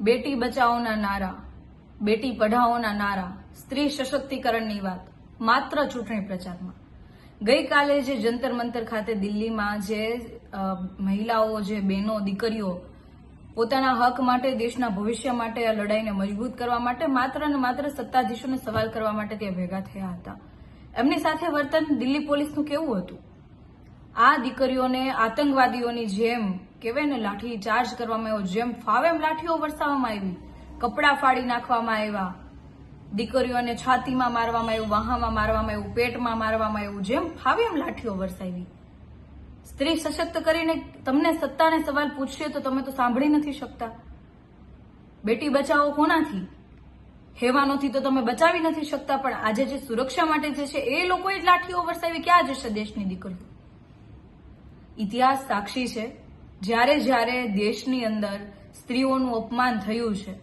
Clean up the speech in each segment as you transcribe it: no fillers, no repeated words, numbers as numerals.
બેટી બચાવોના નારા, બેટી પઢાઓના નારા, સ્ત્રી સશક્તિકરણની વાત માત્ર ચૂંટણી પ્રચારમાં. ગઈકાલે જે જંતર મંતર ખાતે દિલ્હીમાં જે મહિલાઓ, જે બહેનો, દીકરીઓ પોતાના હક માટે, દેશના ભવિષ્ય માટે આ લડાઈને મજબૂત કરવા માટે માત્ર ને માત્ર સત્તાધીશોને સવાલ કરવા માટે ત્યાં ભેગા થયા હતા. એમની સાથે વર્તન દિલ્હી પોલીસનું કેવું હતું? આ દીકરીઓને આતંકવાદીઓની જેમ કહેવાય ને લાઠી ચાર્જ કરવામાં આવ્યો, જેમ ફાવે એમ લાઠીઓ વરસાવવામાં આવી, કપડાં ફાડી નાખવામાં આવ્યા, દીકરીઓને છાતીમાં મારવામાં આવ્યું, વાહામાં મારવામાં આવ્યું, પેટમાં મારવામાં આવ્યું, જેમ ફાવે એમ લાઠીઓ વરસાવી. સ્ત્રી સશક્ત કરીને તમને સત્તાને સવાલ પૂછશે તો તમે તો સાંભળી નથી શકતા. બેટી બચાવો કોનાથી? હેવાનોથી તો તમે બચાવી નથી શકતા, પણ આજે જે સુરક્ષા માટે જે છે એ લોકોએ જ લાઠીઓ વરસાવી. ક્યાં જશે દેશની દીકરીઓ? ઇતિહાસ સાક્ષી છે, જ્યારે જ્યારે દેશની અંદર સ્ત્રીઓનું અપમાન થયું છે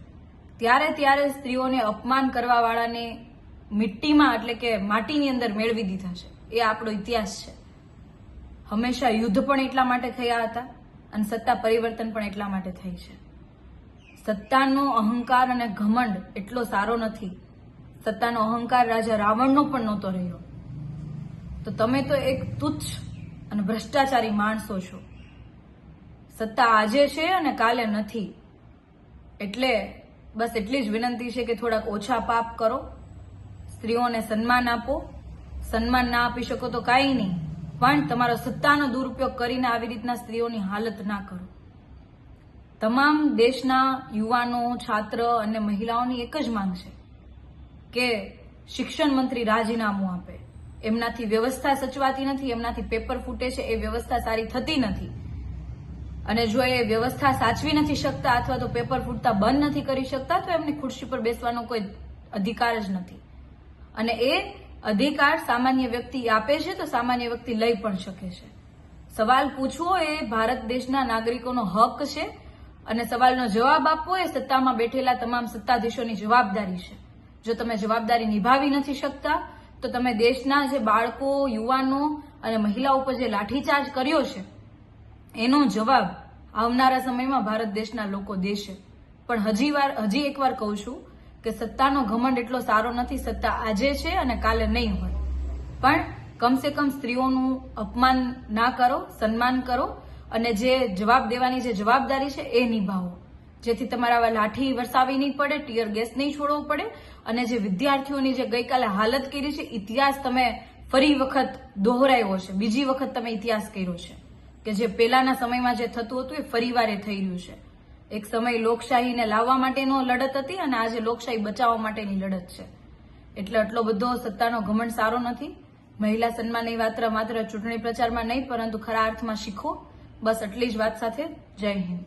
ત્યારે ત્યારે સ્ત્રીઓને અપમાન કરવા વાળાને મિટ્ટીમાં એટલે કે માટીની અંદર મેળવી દીધા છે. એ આપણો ઇતિહાસ છે. હંમેશા યુદ્ધ પણ એટલા માટે થયા હતા અને સત્તા પરિવર્તન પણ એટલા માટે થઈ છે. સત્તાનો અહંકાર અને ઘમંડ એટલો સારો નથી. સત્તાનો અહંકાર રાજા રાવણનો પણ નહોતો રહ્યો. તો તમે તો એક તુચ્છ અને ભ્રષ્ટાચારી માણસો છો. સત્તા આજે છે અને કાલે નથી. એટલે બસ એટલી જ વિનંતી છે કે થોડાક ઓછા પાપ કરો, સ્ત્રીઓને સન્માન આપો. સન્માન ના આપી શકો તો કાંઈ નહીં, પણ તમારો સત્તાનો દુરુપયોગ કરીને આવી રીતના સ્ત્રીઓની હાલત ના કરો. તમામ દેશના યુવાનો, છાત્ર અને મહિલાઓની એક જ માંગ છે કે શિક્ષણ મંત્રી રાજીનામું આપે. એમનાથી વ્યવસ્થા સચવાતી નથી, એમનાથી પેપર ફૂટે છે, એ વ્યવસ્થા સારી થતી નથી. અને જો એ વ્યવસ્થા સાચવી નથી શકતા અથવા તો પેપર ફૂટતા બંધ નથી કરી શકતા તો એમની ખુરશી પર બેસવાનો કોઈ અધિકાર જ નથી. અને એ અધિકાર સામાન્ય વ્યક્તિ આપે છે તો સામાન્ય વ્યક્તિ લઈ પણ શકે છે. સવાલ પૂછવો એ ભારત દેશના નાગરિકોનો હક છે અને સવાલનો જવાબ આપવો એ સત્તામાં બેઠેલા તમામ સત્તાધીશોની જવાબદારી છે. જો તમે જવાબદારી નિભાવી નથી શકતા તો તમે દેશના જે બાળકો, યુવાનો અને મહિલાઓ ઉપર જે લાઠીચાર્જ કર્યો છે એનો જવાબ આવનારા સમયમાં ભારત દેશના લોકો દેશે. પણ હજી એકવાર કહું છું કે સત્તાનો ઘમંડ એટલો સારો નથી. સત્તા આજે છે અને કાલે નહીં હોય, પણ કમસે કમ સ્ત્રીઓનું અપમાન ના કરો, સન્માન કરો અને જે જવાબ દેવાની જે જવાબદારી છે એ નિભાવો, જેથી તમારા લાઠી વરસાવી નહીં પડે, ટીયર ગેસ નહીં છોડવો પડે. અને જે વિદ્યાર્થીઓની જે ગઈકાલે હાલત કરી છે, ઇતિહાસ તમે ફરી વખત દોહરાયો છે, બીજી વખત તમે ઇતિહાસ કર્યો છે કે જે પહેલાના સમયમાં જે થતું હતું એ ફરીવાર થઈ રહ્યું છે. એક સમય લોકશાહીને લાવવા માટેનો લડત હતી અને આજે લોકશાહી બચાવવા માટેની લડત છે. એટલે આટલો બધો સત્તાનો ઘમંડ સારો નથી. મહિલા સન્માનની વાત માત્ર ચૂંટણી પ્રચારમાં નહીં પરંતુ ખરા અર્થમાં શીખો. બસ આટલી જ વાત સાથે જય હિન્દ.